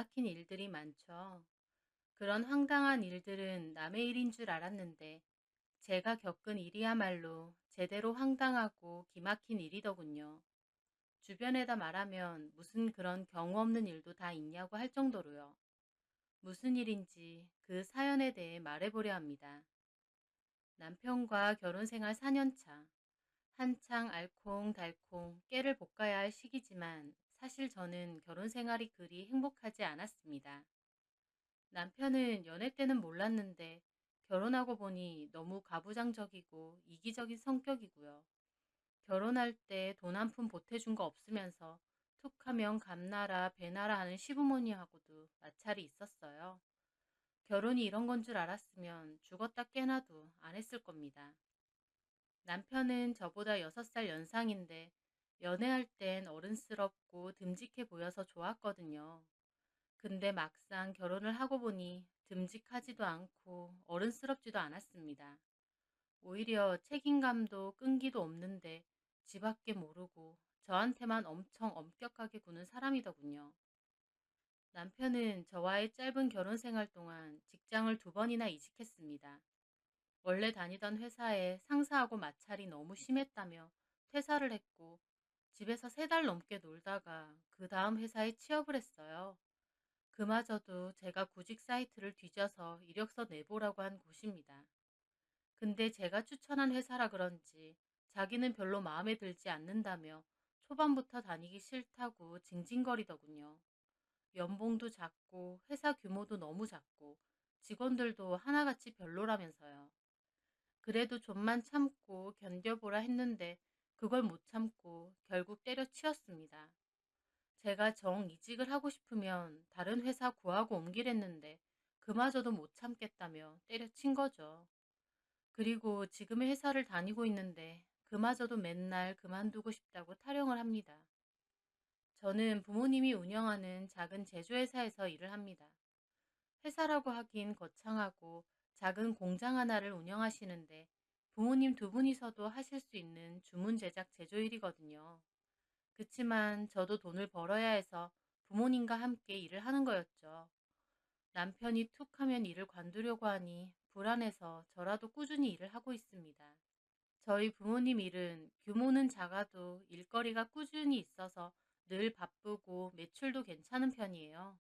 기막힌 일들이 많죠. 그런 황당한 일들은 남의 일인 줄 알았는데 제가 겪은 일이야말로 제대로 황당하고 기막힌 일이더군요. 주변에다 말하면 무슨 그런 경우 없는 일도 다 있냐고 할 정도로요. 무슨 일인지 그 사연에 대해 말해보려 합니다. 남편과 결혼 생활 4년 차. 한창 알콩달콩 깨를 볶아야 할 시기지만 사실 저는 결혼 생활이 그리 행복하지 않았습니다. 남편은 연애 때는 몰랐는데 결혼하고 보니 너무 가부장적이고 이기적인 성격이고요. 결혼할 때 돈 한 푼 보태준 거 없으면서 툭하면 감나라 배나라 하는 시부모님하고도 마찰이 있었어요. 결혼이 이런 건 줄 알았으면 죽었다 깨나도 안 했을 겁니다. 남편은 저보다 6살 연상인데 연애할 땐 어른스럽고 듬직해 보여서 좋았거든요. 근데 막상 결혼을 하고 보니 듬직하지도 않고 어른스럽지도 않았습니다. 오히려 책임감도 끈기도 없는데 지 밖에 모르고 저한테만 엄청 엄격하게 구는 사람이더군요. 남편은 저와의 짧은 결혼 생활 동안 직장을 2번이나 이직했습니다. 원래 다니던 회사에 상사하고 마찰이 너무 심했다며 퇴사를 했고 집에서 3달 넘게 놀다가 그 다음 회사에 취업을 했어요. 그마저도 제가 구직 사이트를 뒤져서 이력서 내보라고 한 곳입니다. 근데 제가 추천한 회사라 그런지 자기는 별로 마음에 들지 않는다며 초반부터 다니기 싫다고 징징거리더군요. 연봉도 작고 회사 규모도 너무 작고 직원들도 하나같이 별로라면서요. 그래도 좀만 참고 견뎌보라 했는데 그걸 못 참고 결국 때려치웠습니다. 제가 정이직을 하고 싶으면 다른 회사 구하고 옮기랬는데 그마저도 못 참겠다며 때려친 거죠. 그리고 지금의 회사를 다니고 있는데 그마저도 맨날 그만두고 싶다고 타령을 합니다. 저는 부모님이 운영하는 작은 제조회사에서 일을 합니다. 회사라고 하긴 거창하고 작은 공장 하나를 운영하시는데 부모님 2분이서도 하실 수 있는 주문 제작 제조일이거든요. 그치만 저도 돈을 벌어야 해서 부모님과 함께 일을 하는 거였죠. 남편이 툭 하면 일을 관두려고 하니 불안해서 저라도 꾸준히 일을 하고 있습니다. 저희 부모님 일은 규모는 작아도 일거리가 꾸준히 있어서 늘 바쁘고 매출도 괜찮은 편이에요.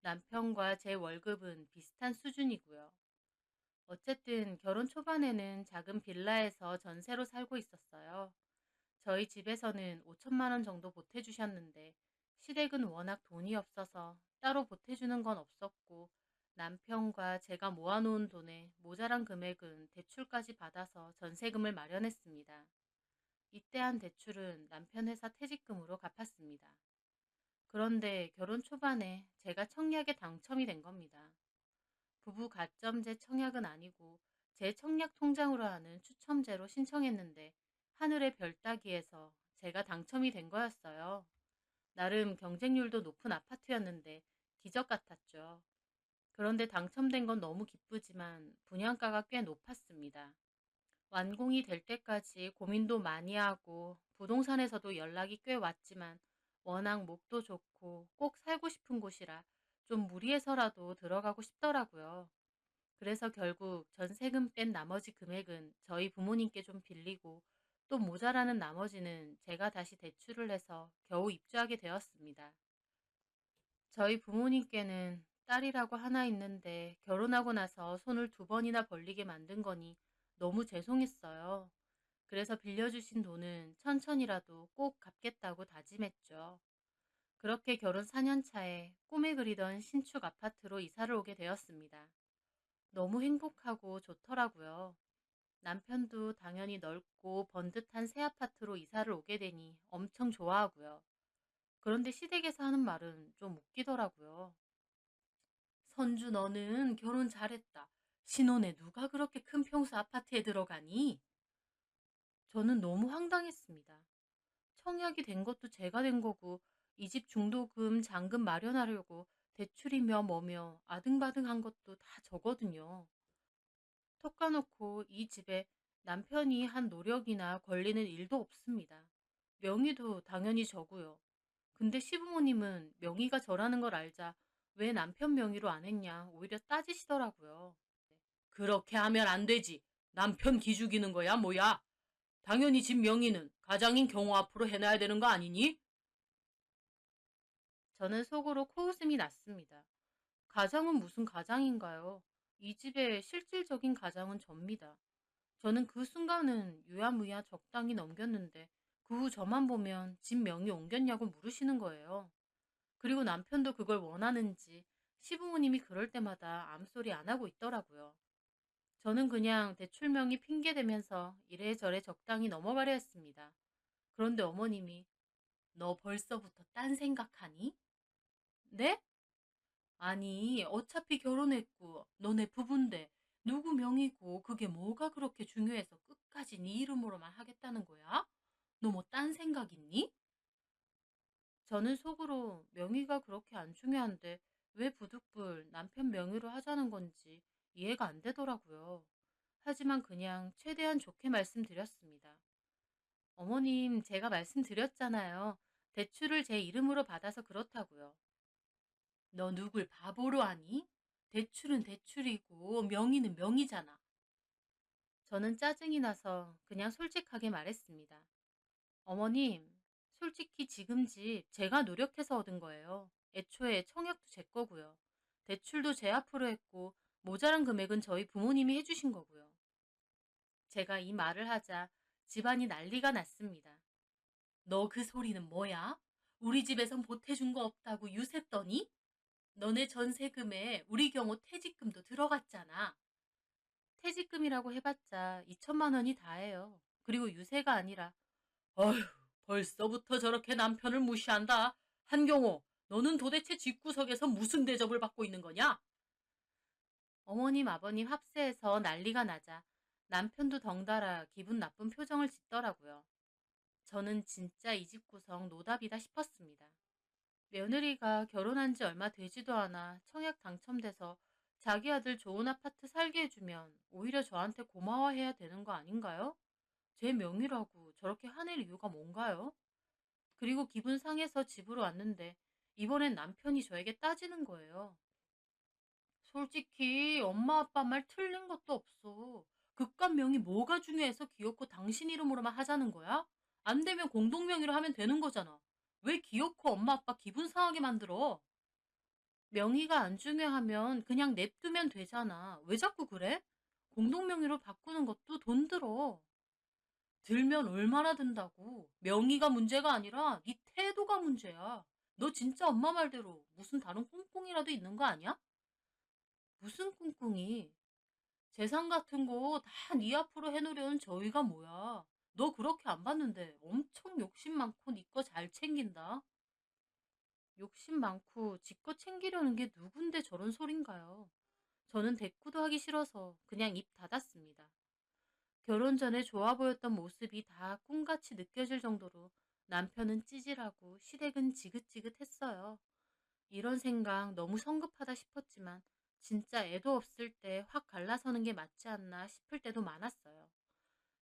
남편과 제 월급은 비슷한 수준이고요. 어쨌든 결혼 초반에는 작은 빌라에서 전세로 살고 있었어요. 저희 집에서는 5천만 원 정도 보태주셨는데 시댁은 워낙 돈이 없어서 따로 보태주는 건 없었고 남편과 제가 모아놓은 돈에 모자란 금액은 대출까지 받아서 전세금을 마련했습니다. 이때 한 대출은 남편 회사 퇴직금으로 갚았습니다. 그런데 결혼 초반에 제가 청약에 당첨이 된 겁니다. 부부 가점제 청약은 아니고 제 청약 통장으로 하는 추첨제로 신청했는데 하늘의 별 따기에서 제가 당첨이 된 거였어요. 나름 경쟁률도 높은 아파트였는데 기적 같았죠. 그런데 당첨된 건 너무 기쁘지만 분양가가 꽤 높았습니다. 완공이 될 때까지 고민도 많이 하고 부동산에서도 연락이 꽤 왔지만 워낙 목도 좋고 꼭 살고 싶은 곳이라 좀 무리해서라도 들어가고 싶더라고요. 그래서 결국 전세금 뺀 나머지 금액은 저희 부모님께 좀 빌리고 또 모자라는 나머지는 제가 다시 대출을 해서 겨우 입주하게 되었습니다. 저희 부모님께는 딸이라고 하나 있는데 결혼하고 나서 손을 2번이나 벌리게 만든 거니 너무 죄송했어요. 그래서 빌려주신 돈은 천천히라도 꼭 갚겠다고 다짐했죠. 그렇게 결혼 4년 차에 꿈에 그리던 신축 아파트로 이사를 오게 되었습니다. 너무 행복하고 좋더라고요. 남편도 당연히 넓고 번듯한 새 아파트로 이사를 오게 되니 엄청 좋아하고요. 그런데 시댁에서 하는 말은 좀 웃기더라고요. 선주 너는 결혼 잘했다. 신혼에 누가 그렇게 큰 평수 아파트에 들어가니? 저는 너무 황당했습니다. 청약이 된 것도 제가 된 거고 이 집 중도금 잔금 마련하려고 대출이며 뭐며 아등바등한 것도 다 저거든요. 톡 까놓고 이 집에 남편이 한 노력이나 걸리는 일도 없습니다. 명의도 당연히 저고요. 근데 시부모님은 명의가 저라는 걸 알자 왜 남편 명의로 안 했냐 오히려 따지시더라고요. 그렇게 하면 안 되지. 남편 기죽이는 거야, 뭐야? 당연히 집 명의는 가장인 경호 앞으로 해놔야 되는 거 아니니? 저는 속으로 코웃음이 났습니다. 가장은 무슨 가장인가요? 이 집의 실질적인 가장은 접니다. 저는 그 순간은 유야무야 적당히 넘겼는데 그 후 저만 보면 집 명의 옮겼냐고 물으시는 거예요. 그리고 남편도 그걸 원하는지 시부모님이 그럴 때마다 암소리 안 하고 있더라고요. 저는 그냥 대출명의 핑계대면서 이래저래 적당히 넘어가려 했습니다. 그런데 어머님이 너 벌써부터 딴 생각하니? 네? 아니 어차피 결혼했고 너네 부부인데 누구 명의고 그게 뭐가 그렇게 중요해서 끝까지 네 이름으로만 하겠다는 거야? 너 뭐 딴 생각 있니? 저는 속으로 명의가 그렇게 안 중요한데 왜 부득불 남편 명의로 하자는 건지 이해가 안 되더라고요. 하지만 그냥 최대한 좋게 말씀드렸습니다. 어머님, 제가 말씀드렸잖아요. 대출을 제 이름으로 받아서 그렇다고요. 너 누굴 바보로 하니? 대출은 대출이고 명의는 명의잖아. 저는 짜증이 나서 그냥 솔직하게 말했습니다. 어머님, 솔직히 지금 집 제가 노력해서 얻은 거예요. 애초에 청약도 제 거고요. 대출도 제 앞으로 했고 모자란 금액은 저희 부모님이 해주신 거고요. 제가 이 말을 하자 집안이 난리가 났습니다. 너 그 소리는 뭐야? 우리 집에선 보태준 거 없다고 유세 떠니? 너네 전세금에 우리 경우 퇴직금도 들어갔잖아. 퇴직금이라고 해봤자 2천만 원이 다예요. 그리고 유세가 아니라 어휴, 벌써부터 저렇게 남편을 무시한다. 한경호, 너는 도대체 집구석에서 무슨 대접을 받고 있는 거냐? 어머님 아버님 합세해서 난리가 나자 남편도 덩달아 기분 나쁜 표정을 짓더라고요. 저는 진짜 이 집 구석 노답이다 싶었습니다. 며느리가 결혼한 지 얼마 되지도 않아 청약 당첨돼서 자기 아들 좋은 아파트 살게 해주면 오히려 저한테 고마워해야 되는 거 아닌가요? 제 명의라고 저렇게 화낼 이유가 뭔가요? 그리고 기분 상해서 집으로 왔는데 이번엔 남편이 저에게 따지는 거예요. 솔직히 엄마 아빠 말 틀린 것도 없어. 극간 명의 뭐가 중요해서 기어코 당신 이름으로만 하자는 거야? 안 되면 공동명의로 하면 되는 거잖아. 왜 기어코 엄마 아빠 기분 상하게 만들어? 명의가 안 중요하면 그냥 냅두면 되잖아. 왜 자꾸 그래? 공동명의로 바꾸는 것도 돈 들어. 들면 얼마나 든다고. 명의가 문제가 아니라 네 태도가 문제야. 너 진짜 엄마 말대로 무슨 다른 꿍꿍이라도 있는 거 아니야? 무슨 꿍꿍이? 재산 같은 거 다 네 앞으로 해놓으려는 저희가 뭐야. 너 그렇게 안 봤는데 엄청 욕심 많고 네 거 잘 챙긴다. 욕심 많고 지 거 챙기려는 게 누군데 저런 소린가요? 저는 대꾸도 하기 싫어서 그냥 입 닫았습니다. 결혼 전에 좋아 보였던 모습이 다 꿈같이 느껴질 정도로 남편은 찌질하고 시댁은 지긋지긋했어요. 이런 생각 너무 성급하다 싶었지만 진짜 애도 없을 때 확 갈라서는 게 맞지 않나 싶을 때도 많았어요.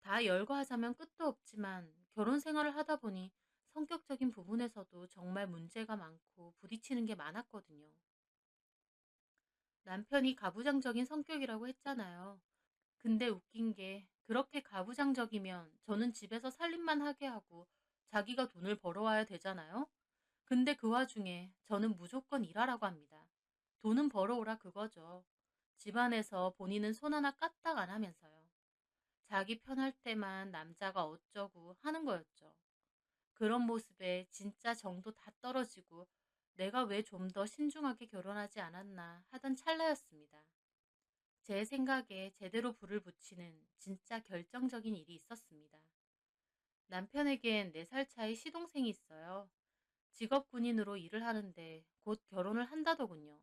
다 열거하자면 끝도 없지만 결혼 생활을 하다 보니 성격적인 부분에서도 정말 문제가 많고 부딪히는 게 많았거든요. 남편이 가부장적인 성격이라고 했잖아요. 근데 웃긴 게 그렇게 가부장적이면 저는 집에서 살림만 하게 하고 자기가 돈을 벌어와야 되잖아요. 근데 그 와중에 저는 무조건 일하라고 합니다. 돈은 벌어오라 그거죠. 집안에서 본인은 손 하나 까딱 안 하면서요. 자기 편할 때만 남자가 어쩌고 하는 거였죠. 그런 모습에 진짜 정도 다 떨어지고 내가 왜 좀 더 신중하게 결혼하지 않았나 하던 찰나였습니다. 제 생각에 제대로 불을 붙이는 진짜 결정적인 일이 있었습니다. 남편에겐 4살 차이 시동생이 있어요. 직업 군인으로 일을 하는데 곧 결혼을 한다더군요.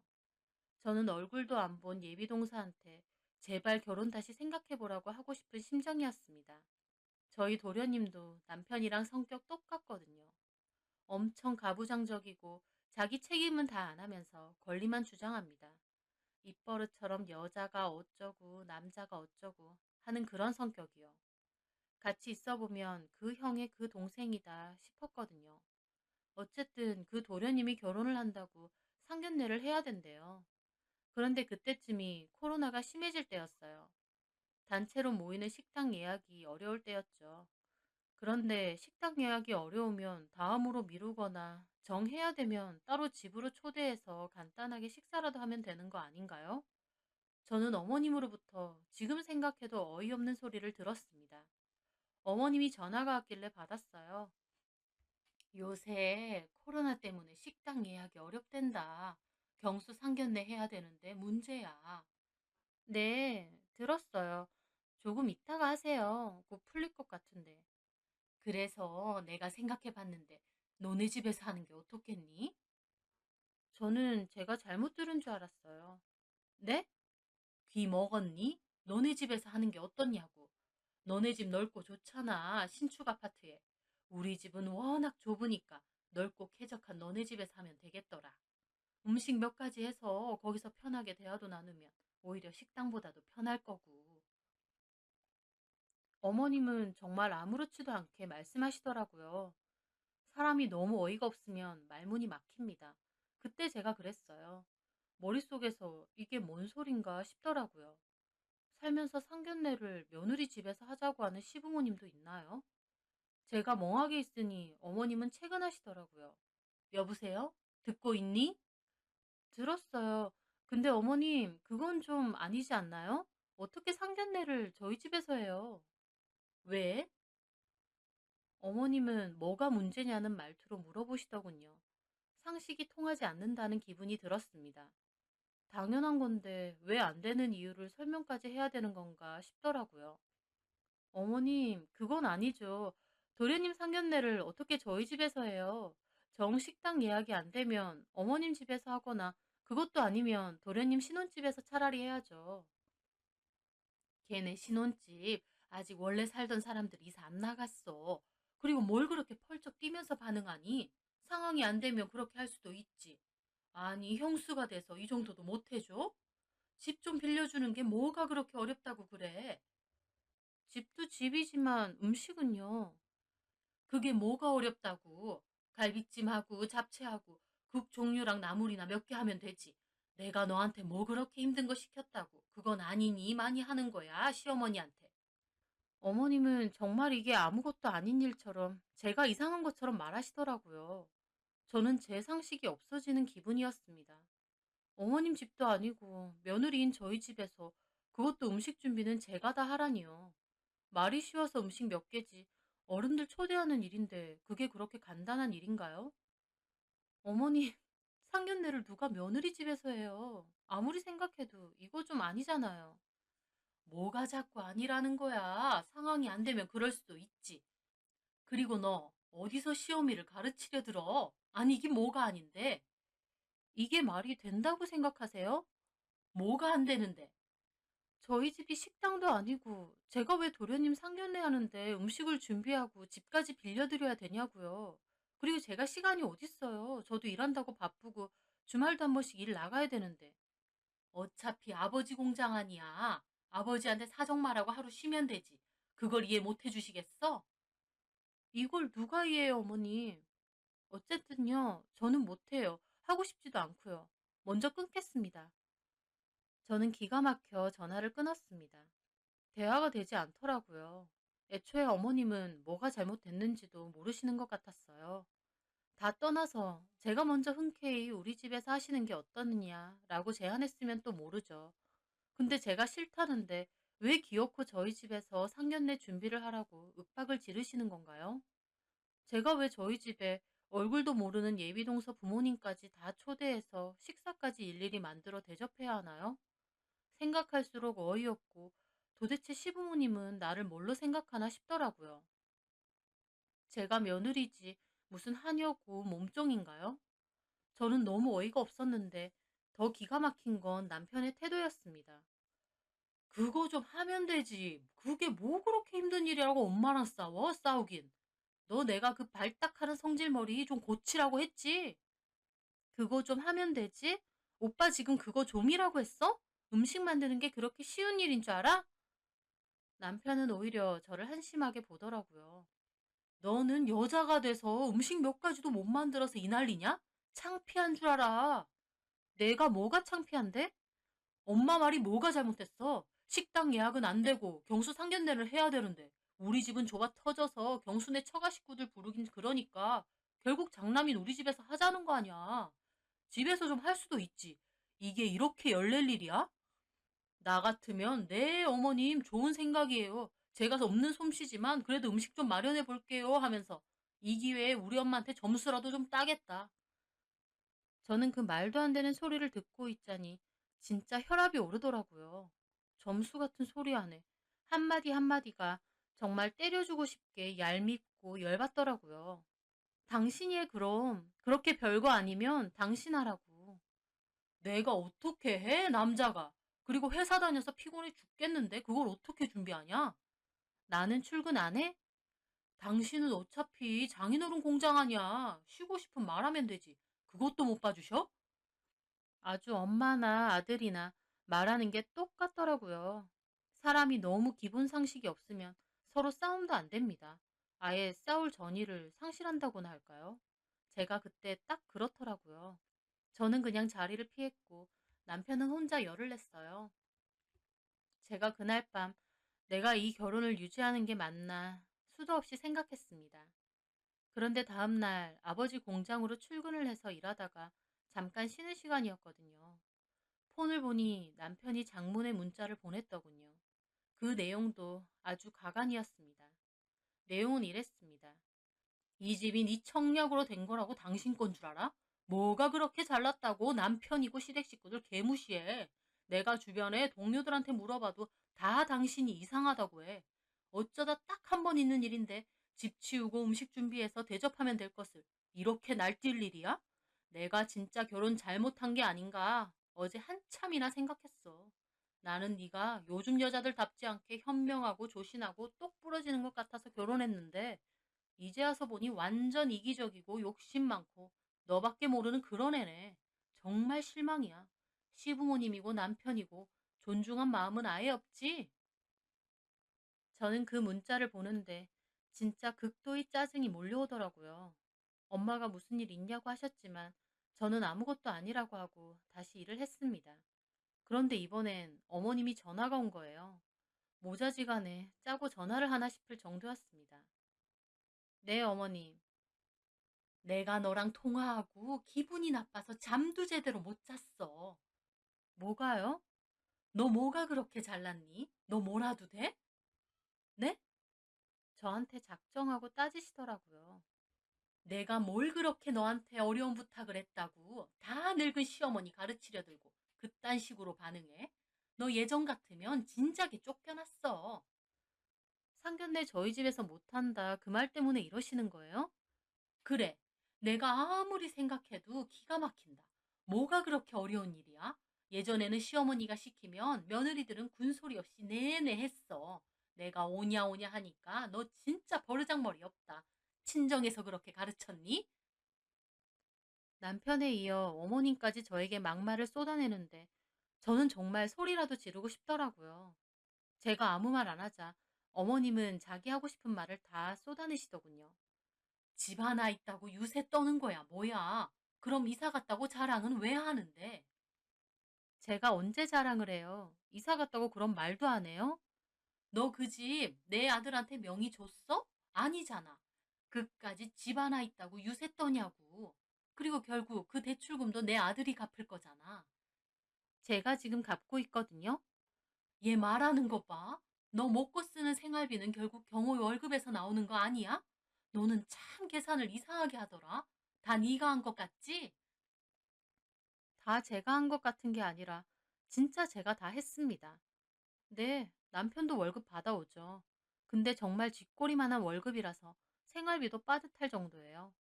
저는 얼굴도 안 본 예비동사한테 제발 결혼 다시 생각해보라고 하고 싶은 심정이었습니다. 저희 도련님도 남편이랑 성격 똑같거든요. 엄청 가부장적이고 자기 책임은 다 안 하면서 권리만 주장합니다. 입버릇처럼 여자가 어쩌고 남자가 어쩌고 하는 그런 성격이요. 같이 있어 보면 그 형의 그 동생이다 싶었거든요. 어쨌든 그 도련님이 결혼을 한다고 상견례를 해야 된대요. 그런데 그때쯤이 코로나가 심해질 때였어요. 단체로 모이는 식당 예약이 어려울 때였죠. 그런데 식당 예약이 어려우면 다음으로 미루거나 정해야 되면 따로 집으로 초대해서 간단하게 식사라도 하면 되는 거 아닌가요? 저는 어머님으로부터 지금 생각해도 어이없는 소리를 들었습니다. 어머님이 전화가 왔길래 받았어요. 요새 코로나 때문에 식당 예약이 어렵댄다. 경수 상견례 해야 되는데 문제야. 네, 들었어요. 조금 이따가 하세요. 곧 풀릴 것 같은데. 그래서 내가 생각해 봤는데 너네 집에서 하는 게 어떻겠니? 저는 제가 잘못 들은 줄 알았어요. 네? 귀 먹었니? 너네 집에서 하는 게 어떻냐고. 너네 집 넓고 좋잖아. 신축 아파트에. 우리 집은 워낙 좁으니까 넓고 쾌적한 너네 집에서 하면 되겠더라. 음식 몇 가지 해서 거기서 편하게 대화도 나누면 오히려 식당보다도 편할 거고. 어머님은 정말 아무렇지도 않게 말씀하시더라고요. 사람이 너무 어이가 없으면 말문이 막힙니다. 그때 제가 그랬어요. 머릿속에서 이게 뭔 소린가 싶더라고요. 살면서 상견례를 며느리 집에서 하자고 하는 시부모님도 있나요? 제가 멍하게 있으니 어머님은 채근하시더라고요. 여보세요? 듣고 있니? 들었어요. 근데 어머님, 그건 좀 아니지 않나요? 어떻게 상견례를 저희 집에서 해요? 왜? 어머님은 뭐가 문제냐는 말투로 물어보시더군요. 상식이 통하지 않는다는 기분이 들었습니다. 당연한 건데 왜 안 되는 이유를 설명까지 해야 되는 건가 싶더라고요. 어머님, 그건 아니죠. 도련님 상견례를 어떻게 저희 집에서 해요? 정식당 예약이 안 되면 어머님 집에서 하거나 그것도 아니면 도련님 신혼집에서 차라리 해야죠. 걔네 신혼집 아직 원래 살던 사람들 이사 안 나갔어. 그리고 뭘 그렇게 펄쩍 뛰면서 반응하니? 상황이 안 되면 그렇게 할 수도 있지. 아니, 형수가 돼서 이 정도도 못 해줘? 집 좀 빌려주는 게 뭐가 그렇게 어렵다고 그래? 집도 집이지만 음식은요. 그게 뭐가 어렵다고. 갈비찜하고 잡채하고 국 종류랑 나물이나 몇 개 하면 되지. 내가 너한테 뭐 그렇게 힘든 거 시켰다고. 그건 아니니 많이 하는 거야, 시어머니한테. 어머님은 정말 이게 아무것도 아닌 일처럼 제가 이상한 것처럼 말하시더라고요. 저는 제 상식이 없어지는 기분이었습니다. 어머님 집도 아니고 며느리인 저희 집에서 그것도 음식 준비는 제가 다 하라니요. 말이 쉬워서 음식 몇 개지. 어른들 초대하는 일인데 그게 그렇게 간단한 일인가요? 어머니, 상견례를 누가 며느리 집에서 해요? 아무리 생각해도 이거 좀 아니잖아요. 뭐가 자꾸 아니라는 거야. 상황이 안 되면 그럴 수도 있지. 그리고 너 어디서 시어미를 가르치려 들어? 아니 이게 뭐가 아닌데? 이게 말이 된다고 생각하세요? 뭐가 안 되는데? 저희 집이 식당도 아니고 제가 왜 도련님 상견례 하는데 음식을 준비하고 집까지 빌려드려야 되냐고요. 그리고 제가 시간이 어딨어요. 저도 일한다고 바쁘고 주말도 한 번씩 일 나가야 되는데. 어차피 아버지 공장 아니야. 아버지한테 사정 말하고 하루 쉬면 되지. 그걸 이해 못 해주시겠어? 이걸 누가 이해해요, 어머님? 어쨌든요, 저는 못해요. 하고 싶지도 않고요. 먼저 끊겠습니다. 저는 기가 막혀 전화를 끊었습니다. 대화가 되지 않더라고요. 애초에 어머님은 뭐가 잘못됐는지도 모르시는 것 같았어요. 다 떠나서 제가 먼저 흔쾌히 우리 집에서 하시는 게 어떠느냐라고 제안했으면 또 모르죠. 근데 제가 싫다는데 왜 기어코 저희 집에서 상견례 준비를 하라고 윽박을 지르시는 건가요? 제가 왜 저희 집에 얼굴도 모르는 예비동서 부모님까지 다 초대해서 식사까지 일일이 만들어 대접해야 하나요? 생각할수록 어이없고 도대체 시부모님은 나를 뭘로 생각하나 싶더라고요. 제가 며느리지 무슨 하녀고 몸종인가요? 저는 너무 어이가 없었는데 더 기가 막힌 건 남편의 태도였습니다. 그거 좀 하면 되지. 그게 뭐 그렇게 힘든 일이라고 엄마랑 싸워? 싸우긴. 너 내가 그 발딱하는 성질머리 좀 고치라고 했지? 그거 좀 하면 되지? 오빠 지금 그거 좀이라고 했어? 음식 만드는 게 그렇게 쉬운 일인 줄 알아? 남편은 오히려 저를 한심하게 보더라고요. 너는 여자가 돼서 음식 몇 가지도 못 만들어서 이 난리냐? 창피한 줄 알아. 내가 뭐가 창피한데? 엄마 말이 뭐가 잘못됐어? 식당 예약은 안 되고 경수 상견례를 해야 되는데 우리 집은 좁아 터져서 경수네 처가 식구들 부르긴 그러니까 결국 장남인 우리 집에서 하자는 거 아니야. 집에서 좀 할 수도 있지. 이게 이렇게 열낼 일이야? 나 같으면 네 어머님 좋은 생각이에요. 제가 없는 솜씨지만 그래도 음식 좀 마련해 볼게요 하면서 이 기회에 우리 엄마한테 점수라도 좀 따겠다. 저는 그 말도 안 되는 소리를 듣고 있자니 진짜 혈압이 오르더라고요. 점수 같은 소리 안에 한마디 한마디가 정말 때려주고 싶게 얄밉고 열받더라고요. 당신이 해 그럼. 그렇게 별거 아니면 당신 하라고. 내가 어떻게 해 남자가. 그리고 회사 다녀서 피곤해 죽겠는데 그걸 어떻게 준비하냐? 나는 출근 안 해? 당신은 어차피 장인어른 공장 아니야. 쉬고 싶으면 말하면 되지. 그것도 못 봐주셔? 아주 엄마나 아들이나 말하는 게 똑같더라고요. 사람이 너무 기본 상식이 없으면 서로 싸움도 안 됩니다. 아예 싸울 전의를 상실한다고나 할까요? 제가 그때 딱 그렇더라고요. 저는 그냥 자리를 피했고 남편은 혼자 열을 냈어요. 제가 그날 밤 내가 이 결혼을 유지하는 게 맞나 수도 없이 생각했습니다. 그런데 다음날 아버지 공장으로 출근을 해서 일하다가 잠깐 쉬는 시간이었거든요. 폰을 보니 남편이 장문의 문자를 보냈더군요. 그 내용도 아주 가관이었습니다. 내용은 이랬습니다. 이 집이 네 청약으로 된 거라고 당신 건 줄 알아? 뭐가 그렇게 잘났다고 남편이고 시댁 식구들 개무시해. 내가 주변에 동료들한테 물어봐도 다 당신이 이상하다고 해. 어쩌다 딱 한 번 있는 일인데 집 치우고 음식 준비해서 대접하면 될 것을 이렇게 날뛸 일이야? 내가 진짜 결혼 잘못한 게 아닌가 어제 한참이나 생각했어. 나는 네가 요즘 여자들답지 않게 현명하고 조신하고 똑 부러지는 것 같아서 결혼했는데 이제 와서 보니 완전 이기적이고 욕심 많고 너밖에 모르는 그런 애네. 정말 실망이야. 시부모님이고 남편이고 존중한 마음은 아예 없지? 저는 그 문자를 보는데 진짜 극도의 짜증이 몰려오더라고요. 엄마가 무슨 일 있냐고 하셨지만 저는 아무것도 아니라고 하고 다시 일을 했습니다. 그런데 이번엔 어머님이 전화가 온 거예요. 모자지간에 짜고 전화를 하나 싶을 정도였습니다. 네, 어머님. 내가 너랑 통화하고 기분이 나빠서 잠도 제대로 못 잤어. 뭐가요? 너 뭐가 그렇게 잘났니? 너 뭐라도 돼? 네? 저한테 작정하고 따지시더라고요. 내가 뭘 그렇게 너한테 어려운 부탁을 했다고 다 늙은 시어머니 가르치려 들고 그딴 식으로 반응해? 너 예전 같으면 진작에 쫓겨났어. 상견례 저희 집에서 못한다. 그 말 때문에 이러시는 거예요? 그래. 내가 아무리 생각해도 기가 막힌다. 뭐가 그렇게 어려운 일이야? 예전에는 시어머니가 시키면 며느리들은 군소리 없이 내내 했어. 내가 오냐 오냐 하니까 너 진짜 버르장머리 없다. 친정에서 그렇게 가르쳤니? 남편에 이어 어머님까지 저에게 막말을 쏟아내는데 저는 정말 소리라도 지르고 싶더라고요. 제가 아무 말 안 하자 어머님은 자기 하고 싶은 말을 다 쏟아내시더군요. 집 하나 있다고 유세 떠는 거야, 뭐야? 그럼 이사 갔다고 자랑은 왜 하는데? 제가 언제 자랑을 해요? 이사 갔다고 그런 말도 안 해요? 너 그 집 내 아들한테 명의 줬어? 아니잖아. 그까지 집 하나 있다고 유세 떠냐고. 그리고 결국 그 대출금도 내 아들이 갚을 거잖아. 제가 지금 갚고 있거든요. 얘 말하는 거 봐. 너 먹고 쓰는 생활비는 결국 경호 월급에서 나오는 거 아니야? 너는 참 계산을 이상하게 하더라. 다 네가 한 것 같지? 다 제가 한 것 같은 게 아니라 진짜 제가 다 했습니다. 네, 남편도 월급 받아오죠. 근데 정말 쥐꼬리만한 월급이라서 생활비도 빠듯할 정도예요.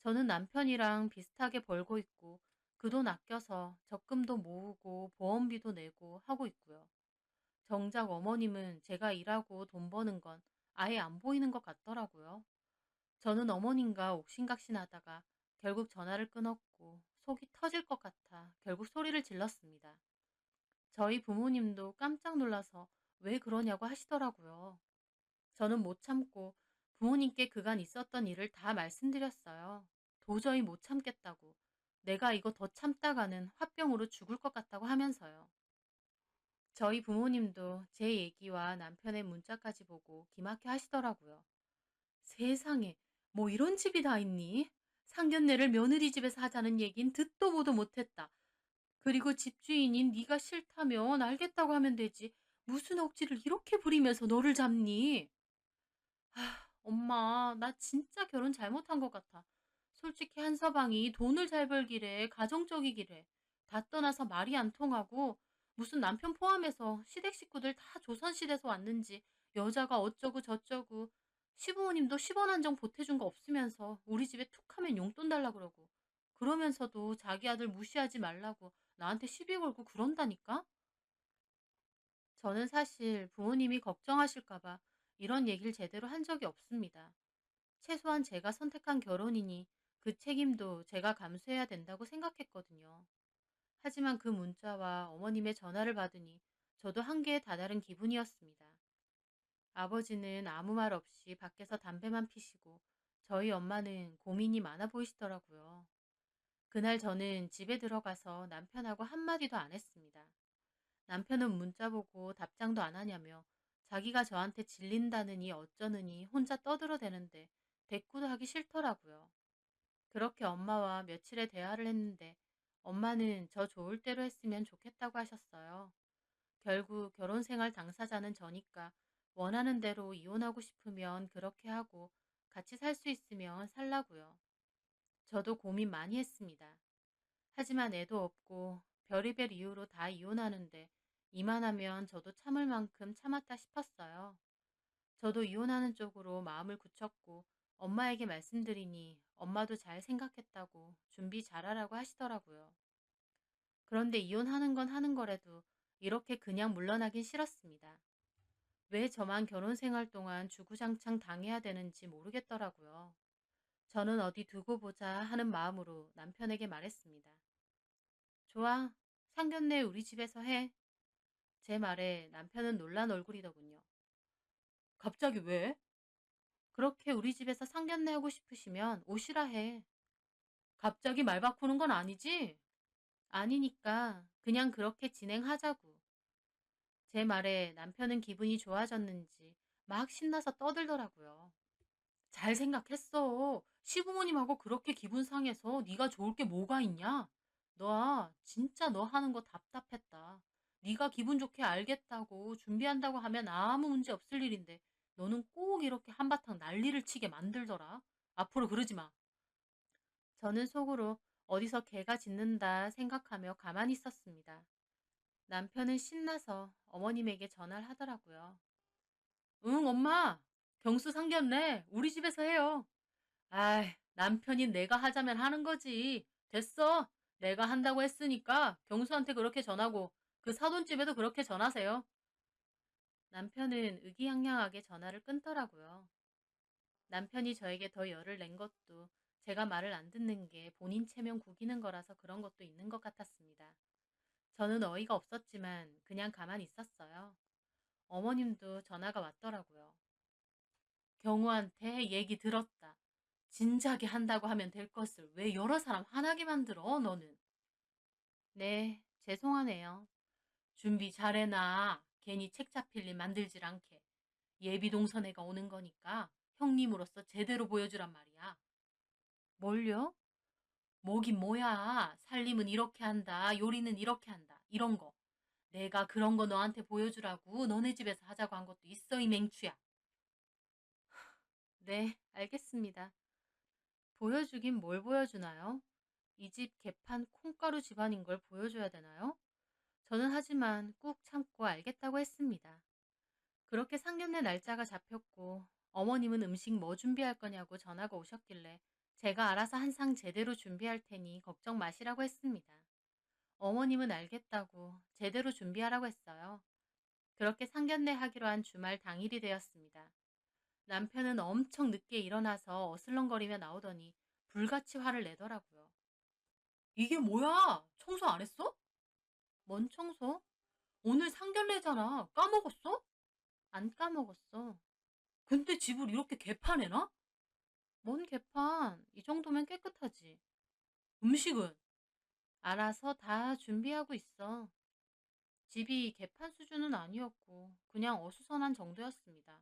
저는 남편이랑 비슷하게 벌고 있고 그 돈 아껴서 적금도 모으고 보험비도 내고 하고 있고요. 정작 어머님은 제가 일하고 돈 버는 건 아예 안 보이는 것 같더라고요. 저는 어머님과 옥신각신하다가 결국 전화를 끊었고 속이 터질 것 같아 결국 소리를 질렀습니다. 저희 부모님도 깜짝 놀라서 왜 그러냐고 하시더라고요. 저는 못 참고 부모님께 그간 있었던 일을 다 말씀드렸어요. 도저히 못 참겠다고. 내가 이거 더 참다가는 화병으로 죽을 것 같다고 하면서요. 저희 부모님도 제 얘기와 남편의 문자까지 보고 기막혀 하시더라고요. 세상에, 뭐 이런 집이 다 있니? 상견례를 며느리 집에서 하자는 얘긴 듣도 보도 못했다. 그리고 집주인인 네가 싫다면 알겠다고 하면 되지. 무슨 억지를 이렇게 부리면서 너를 잡니? 엄마, 나 진짜 결혼 잘못한 것 같아. 솔직히 한서방이 돈을 잘 벌기래, 가정적이기래. 다 떠나서 말이 안 통하고, 무슨 남편 포함해서 시댁 식구들 다 조선시대에서 왔는지, 여자가 어쩌고 저쩌고, 시부모님도 10원 한 정 보태준 거 없으면서 우리 집에 툭 하면 용돈 달라 그러고, 그러면서도 자기 아들 무시하지 말라고 나한테 시비 걸고 그런다니까? 저는 사실 부모님이 걱정하실까봐 이런 얘기를 제대로 한 적이 없습니다. 최소한 제가 선택한 결혼이니 그 책임도 제가 감수해야 된다고 생각했거든요. 하지만 그 문자와 어머님의 전화를 받으니 저도 한계에 다다른 기분이었습니다. 아버지는 아무 말 없이 밖에서 담배만 피시고 저희 엄마는 고민이 많아 보이시더라고요. 그날 저는 집에 들어가서 남편하고 한마디도 안 했습니다. 남편은 문자 보고 답장도 안 하냐며 자기가 저한테 질린다느니 어쩌느니 혼자 떠들어대는데 대꾸도 하기 싫더라고요. 그렇게 엄마와 며칠의 대화를 했는데 엄마는 저 좋을 대로 했으면 좋겠다고 하셨어요. 결국 결혼 생활 당사자는 저니까 원하는 대로 이혼하고 싶으면 그렇게 하고 같이 살 수 있으면 살라고요. 저도 고민 많이 했습니다. 하지만 애도 없고 별의별 이유로 다 이혼하는데 이만하면 저도 참을 만큼 참았다 싶었어요. 저도 이혼하는 쪽으로 마음을 굳혔고 엄마에게 말씀드리니 엄마도 잘 생각했다고 준비 잘하라고 하시더라고요. 그런데 이혼하는 건 하는 거라도 이렇게 그냥 물러나긴 싫었습니다. 왜 저만 결혼 생활 동안 주구장창 당해야 되는지 모르겠더라고요. 저는 어디 두고 보자 하는 마음으로 남편에게 말했습니다. 좋아, 상견례 우리 집에서 해. 제 말에 남편은 놀란 얼굴이더군요. 갑자기 왜? 그렇게 우리 집에서 상견례 하고 싶으시면 오시라 해. 갑자기 말 바꾸는 건 아니지? 아니니까 그냥 그렇게 진행하자고. 제 말에 남편은 기분이 좋아졌는지 막 신나서 떠들더라고요. 잘 생각했어. 시부모님하고 그렇게 기분 상해서 네가 좋을 게 뭐가 있냐? 너야 진짜 너 하는 거 답답했다. 네가 기분 좋게 알겠다고 준비한다고 하면 아무 문제 없을 일인데 너는 꼭 이렇게 한바탕 난리를 치게 만들더라. 앞으로 그러지 마. 저는 속으로 어디서 개가 짖는다 생각하며 가만히 있었습니다. 남편은 신나서 어머님에게 전화를 하더라고요. 응, 엄마. 경수 상견례 우리 집에서 해요. 아이, 남편이 내가 하자면 하는 거지. 됐어. 내가 한다고 했으니까 경수한테 그렇게 전하고 그 사돈집에도 그렇게 전하세요. 남편은 의기양양하게 전화를 끊더라고요. 남편이 저에게 더 열을 낸 것도 제가 말을 안 듣는 게 본인 체면 구기는 거라서 그런 것도 있는 것 같았습니다. 저는 어이가 없었지만 그냥 가만히 있었어요. 어머님도 전화가 왔더라고요. 경우한테 얘기 들었다. 진작에 한다고 하면 될 것을 왜 여러 사람 화나게 만들어, 너는? 네, 죄송하네요. 준비 잘해놔. 괜히 책 잡힐 일 만들질 않게. 예비 동선회가 오는 거니까 형님으로서 제대로 보여주란 말이야. 뭘요? 뭐긴 뭐야. 살림은 이렇게 한다. 요리는 이렇게 한다. 이런 거. 내가 그런 거 너한테 보여주라고 너네 집에서 하자고 한 것도 있어, 이 맹추야. 네, 알겠습니다. 보여주긴 뭘 보여주나요? 이 집 개판 콩가루 집안인 걸 보여줘야 되나요? 저는 하지만 꾹 참고 알겠다고 했습니다. 그렇게 상견례 날짜가 잡혔고 어머님은 음식 뭐 준비할 거냐고 전화가 오셨길래 제가 알아서 한 상 제대로 준비할 테니 걱정 마시라고 했습니다. 어머님은 알겠다고 제대로 준비하라고 했어요. 그렇게 상견례 하기로 한 주말 당일이 되었습니다. 남편은 엄청 늦게 일어나서 어슬렁거리며 나오더니 불같이 화를 내더라고요. 이게 뭐야? 청소 안 했어? 뭔 청소? 오늘 상견례잖아. 까먹었어? 안 까먹었어. 근데 집을 이렇게 개판해놔? 뭔 개판? 이 정도면 깨끗하지. 음식은? 알아서 다 준비하고 있어. 집이 개판 수준은 아니었고 그냥 어수선한 정도였습니다.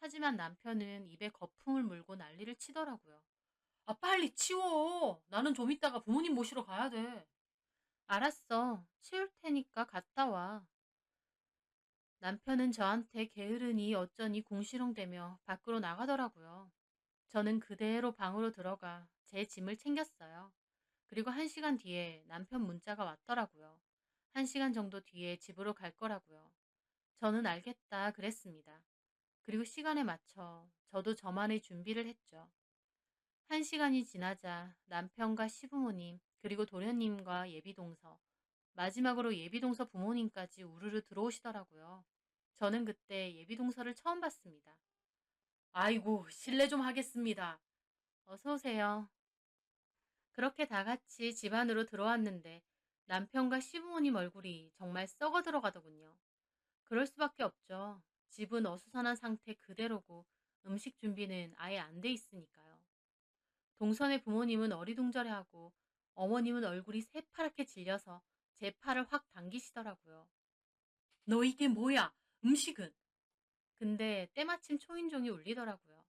하지만 남편은 입에 거품을 물고 난리를 치더라고요. 아, 빨리 치워. 나는 좀 이따가 부모님 모시러 가야 돼. 알았어. 치울 테니까 갔다 와. 남편은 저한테 게으르니 어쩌니 궁시렁대며 밖으로 나가더라고요. 저는 그대로 방으로 들어가 제 짐을 챙겼어요. 그리고 1시간 뒤에 남편 문자가 왔더라고요. 1시간 정도 뒤에 집으로 갈 거라고요. 저는 알겠다 그랬습니다. 그리고 시간에 맞춰 저도 저만의 준비를 했죠. 1시간이 지나자 남편과 시부모님, 그리고 도련님과 예비동서, 마지막으로 예비동서 부모님까지 우르르 들어오시더라고요. 저는 그때 예비동서를 처음 봤습니다. 아이고, 실례 좀 하겠습니다. 어서 오세요. 그렇게 다 같이 집 안으로 들어왔는데 남편과 시부모님 얼굴이 정말 썩어 들어가더군요. 그럴 수밖에 없죠. 집은 어수선한 상태 그대로고 음식 준비는 아예 안 돼 있으니까요. 동선의 부모님은 어리둥절해하고 어머님은 얼굴이 새파랗게 질려서 제 팔을 확 당기시더라고요. 너 이게 뭐야? 음식은? 근데 때마침 초인종이 울리더라고요.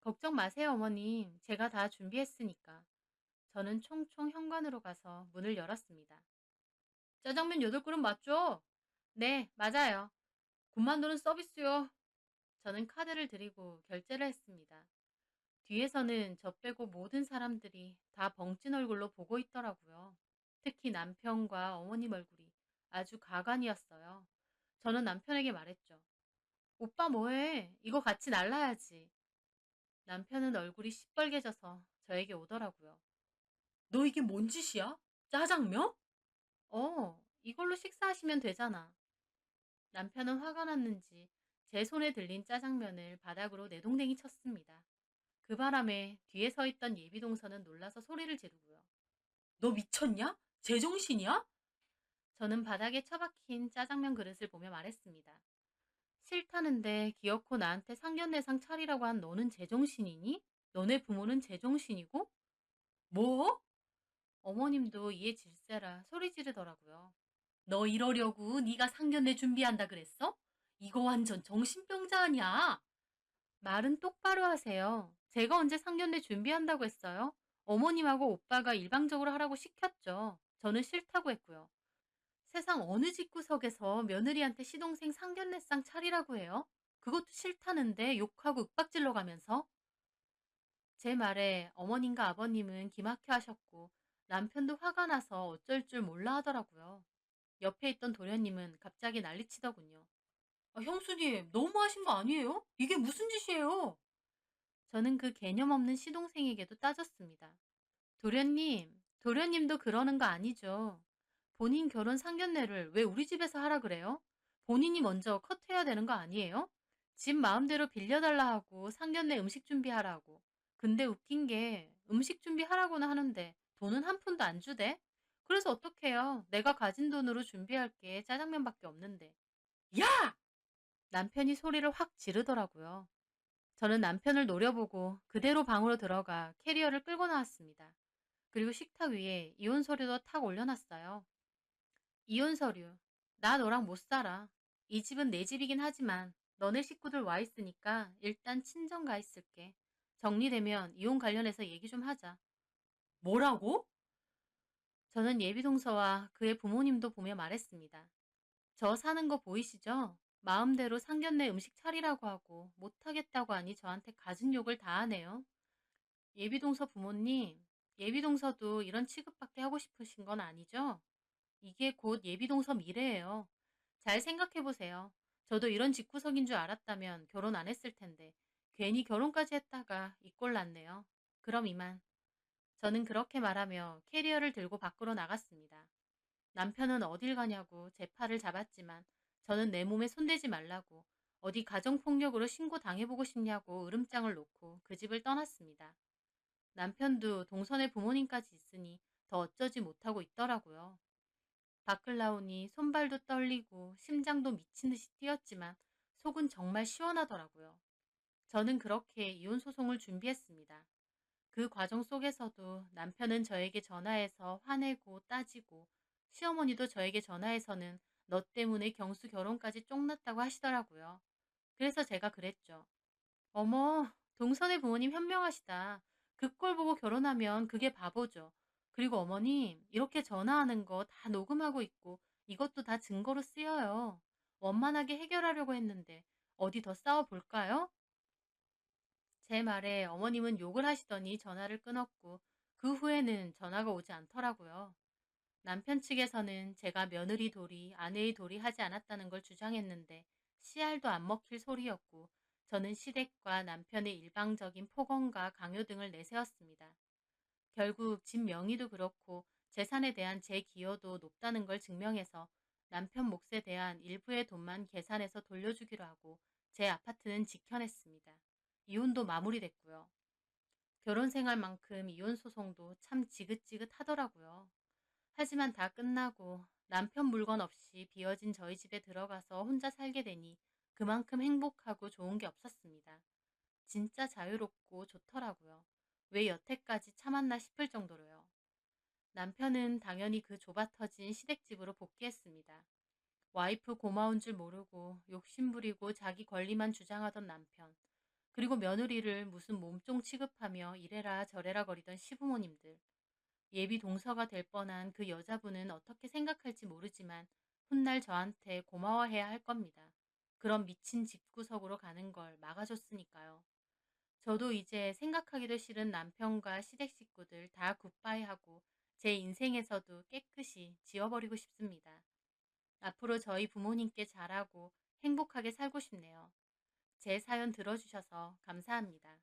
걱정 마세요, 어머님. 제가 다 준비했으니까. 저는 총총 현관으로 가서 문을 열었습니다. 짜장면 8그릇 맞죠? 네, 맞아요. 군만두는 서비스요. 저는 카드를 드리고 결제를 했습니다. 뒤에서는 저 빼고 모든 사람들이 다 벙찐 얼굴로 보고 있더라고요. 특히 남편과 어머님 얼굴이 아주 가관이었어요. 저는 남편에게 말했죠. 오빠 뭐해? 이거 같이 날라야지. 남편은 얼굴이 시뻘개져서 저에게 오더라고요. 너 이게 뭔 짓이야? 짜장면? 이걸로 식사하시면 되잖아. 남편은 화가 났는지 제 손에 들린 짜장면을 바닥으로 내동댕이 쳤습니다. 그 바람에 뒤에 서 있던 예비동서는 놀라서 소리를 지르고요. 너 미쳤냐? 제정신이야? 저는 바닥에 처박힌 짜장면 그릇을 보며 말했습니다. 싫다는데 기어코 나한테 상견례상 차리라고 한 너는 제정신이니? 너네 부모는 제정신이고? 뭐? 어머님도 이에 질세라 소리 지르더라고요. 너 이러려고 네가 상견례 준비한다 그랬어? 이거 완전 정신병자 아니야? 말은 똑바로 하세요. 제가 언제 상견례 준비한다고 했어요? 어머님하고 오빠가 일방적으로 하라고 시켰죠. 저는 싫다고 했고요. 세상 어느 집구석에서 며느리한테 시동생 상견례상 차리라고 해요? 그것도 싫다는데 욕하고 윽박질러 가면서. 제 말에 어머님과 아버님은 기막혀 하셨고 남편도 화가 나서 어쩔 줄 몰라 하더라고요. 옆에 있던 도련님은 갑자기 난리치더군요. 아, 형수님, 너무하신 거 아니에요? 이게 무슨 짓이에요? 저는 그 개념 없는 시동생에게도 따졌습니다. 도련님도 그러는 거 아니죠. 본인 결혼 상견례를 왜 우리 집에서 하라 그래요? 본인이 먼저 컷해야 되는 거 아니에요? 집 마음대로 빌려달라 하고 상견례 음식 준비하라고. 근데 웃긴 게 음식 준비하라고는 하는데 돈은 한 푼도 안 주대? 그래서 어떡해요? 내가 가진 돈으로 준비할 게 짜장면밖에 없는데. 야! 남편이 소리를 확 지르더라고요. 저는 남편을 노려보고 그대로 방으로 들어가 캐리어를 끌고 나왔습니다. 그리고 식탁 위에 이혼 서류도 탁 올려놨어요. 이혼 서류. 나 너랑 못 살아. 이 집은 내 집이긴 하지만 너네 식구들 와 있으니까 일단 친정 가 있을게. 정리되면 이혼 관련해서 얘기 좀 하자. 뭐라고? 저는 예비동서와 그의 부모님도 보며 말했습니다. 저 사는 거 보이시죠? 마음대로 상견례 음식 차리라고 하고 못하겠다고 하니 저한테 갖은 욕을 다 하네요. 예비동서 부모님, 예비동서도 이런 취급받게 하고 싶으신 건 아니죠? 이게 곧 예비동서 미래예요. 잘 생각해 보세요. 저도 이런 집구석인 줄 알았다면 결혼 안 했을 텐데 괜히 결혼까지 했다가 이 꼴 났네요. 그럼 이만. 저는 그렇게 말하며 캐리어를 들고 밖으로 나갔습니다. 남편은 어딜 가냐고 제 팔을 잡았지만 저는 내 몸에 손대지 말라고 어디 가정폭력으로 신고 당해보고 싶냐고 으름장을 놓고 그 집을 떠났습니다. 남편도 동선의 부모님까지 있으니 더 어쩌지 못하고 있더라고요. 밖을 나오니 손발도 떨리고 심장도 미친 듯이 뛰었지만 속은 정말 시원하더라고요. 저는 그렇게 이혼 소송을 준비했습니다. 그 과정 속에서도 남편은 저에게 전화해서 화내고 따지고 시어머니도 저에게 전화해서는 너 때문에 경수 결혼까지 쫑났다고 하시더라고요. 그래서 제가 그랬죠. 어머, 동선의 부모님 현명하시다. 그 꼴 보고 결혼하면 그게 바보죠. 그리고 어머님, 이렇게 전화하는 거 다 녹음하고 있고 이것도 다 증거로 쓰여요. 원만하게 해결하려고 했는데 어디 더 싸워볼까요? 제 말에 어머님은 욕을 하시더니 전화를 끊었고 그 후에는 전화가 오지 않더라고요. 남편 측에서는 제가 며느리 도리, 아내의 도리 하지 않았다는 걸 주장했는데 씨알도 안 먹힐 소리였고 저는 시댁과 남편의 일방적인 폭언과 강요 등을 내세웠습니다. 결국 집 명의도 그렇고 재산에 대한 제 기여도 높다는 걸 증명해서 남편 몫에 대한 일부의 돈만 계산해서 돌려주기로 하고 제 아파트는 지켜냈습니다. 이혼도 마무리됐고요. 결혼 생활만큼 이혼 소송도 참 지긋지긋하더라고요. 하지만 다 끝나고 남편 물건 없이 비어진 저희 집에 들어가서 혼자 살게 되니 그만큼 행복하고 좋은 게 없었습니다. 진짜 자유롭고 좋더라고요. 왜 여태까지 참았나 싶을 정도로요. 남편은 당연히 그 좁아터진 시댁집으로 복귀했습니다. 와이프 고마운 줄 모르고 욕심부리고 자기 권리만 주장하던 남편, 그리고 며느리를 무슨 몸종 취급하며 이래라 저래라 거리던 시부모님들, 예비 동서가 될 뻔한 그 여자분은 어떻게 생각할지 모르지만 훗날 저한테 고마워해야 할 겁니다. 그런 미친 집구석으로 가는 걸 막아줬으니까요. 저도 이제 생각하기도 싫은 남편과 시댁 식구들 다 굿바이하고 제 인생에서도 깨끗이 지워버리고 싶습니다. 앞으로 저희 부모님께 잘하고 행복하게 살고 싶네요. 제 사연 들어주셔서 감사합니다.